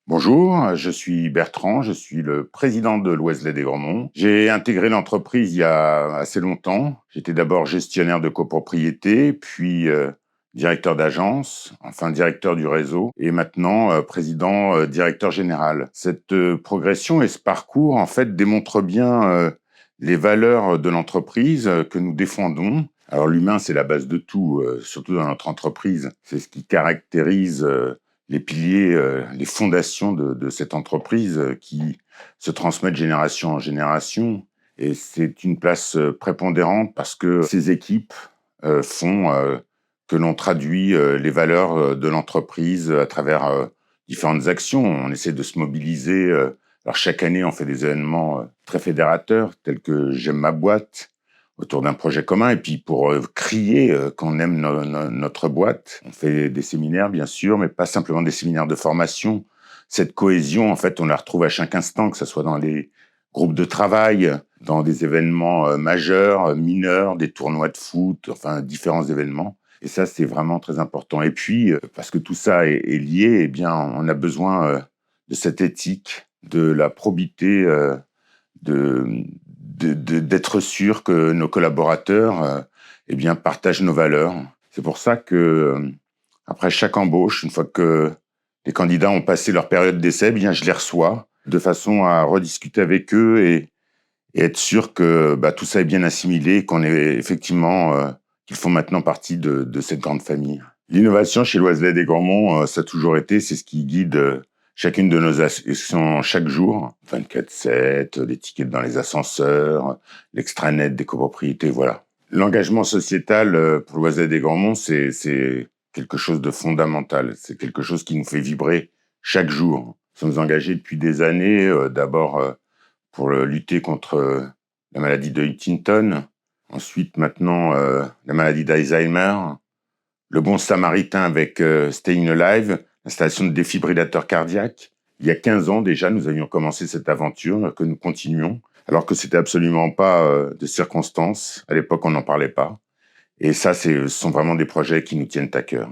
Bonjour, je suis Bertrand, je suis le président de Loiselet des Grandmonts. J'ai intégré l'entreprise il y a assez longtemps. J'étais d'abord gestionnaire de copropriété, puis directeur d'agence, enfin directeur du réseau, et maintenant président directeur général. Cette progression et ce parcours, en fait, démontrent bien les valeurs de l'entreprise que nous défendons. Alors l'humain, c'est la base de tout, surtout dans notre entreprise. C'est ce qui caractérise les piliers, les fondations de cette entreprise qui se transmettent de génération en génération. Et c'est une place prépondérante parce que ces équipes font que l'on traduit les valeurs de l'entreprise à travers différentes actions. On essaie de se mobiliser. Alors chaque année, on fait des événements très fédérateurs, tels que J'aime ma boîte, autour d'un projet commun, et puis pour crier qu'on aime notre boîte. On fait des séminaires, bien sûr, mais pas simplement des séminaires de formation. Cette cohésion, en fait, on la retrouve à chaque instant, que ce soit dans les groupes de travail, dans des événements majeurs, mineurs, des tournois de foot, enfin, différents événements. Et ça, c'est vraiment très important. Et puis, parce que tout ça est lié, eh bien, on a besoin de cette éthique, de la probité, de, d'être sûr que nos collaborateurs eh bien, partagent nos valeurs. C'est pour ça que, après chaque embauche, une fois que les candidats ont passé leur période d'essai, eh bien, je les reçois de façon à rediscuter avec eux et être sûr que tout ça est bien assimilé, qu'on est effectivement qu'ils font maintenant partie de cette grande famille. L'innovation chez Loiselet des Grandmonts, ça a toujours été, c'est ce qui guide chacune de nos actions chaque jour. 24/7, les tickets dans les ascenseurs, l'extranet des copropriétés, voilà. L'engagement sociétal pour Loiselet des Grandmonts, c'est quelque chose de fondamental. C'est quelque chose qui nous fait vibrer chaque jour. Nous sommes engagés depuis des années, d'abord pour lutter contre la maladie de Huntington, ensuite maintenant la maladie d'Alzheimer, le bon samaritain avec Staying Alive, l'installation de défibrillateurs cardiaques. Il y a 15 ans déjà, nous avions commencé cette aventure que nous continuons, alors que c'était absolument pas de circonstances. À l'époque, on n'en parlait pas. Et ça, ce sont vraiment des projets qui nous tiennent à cœur.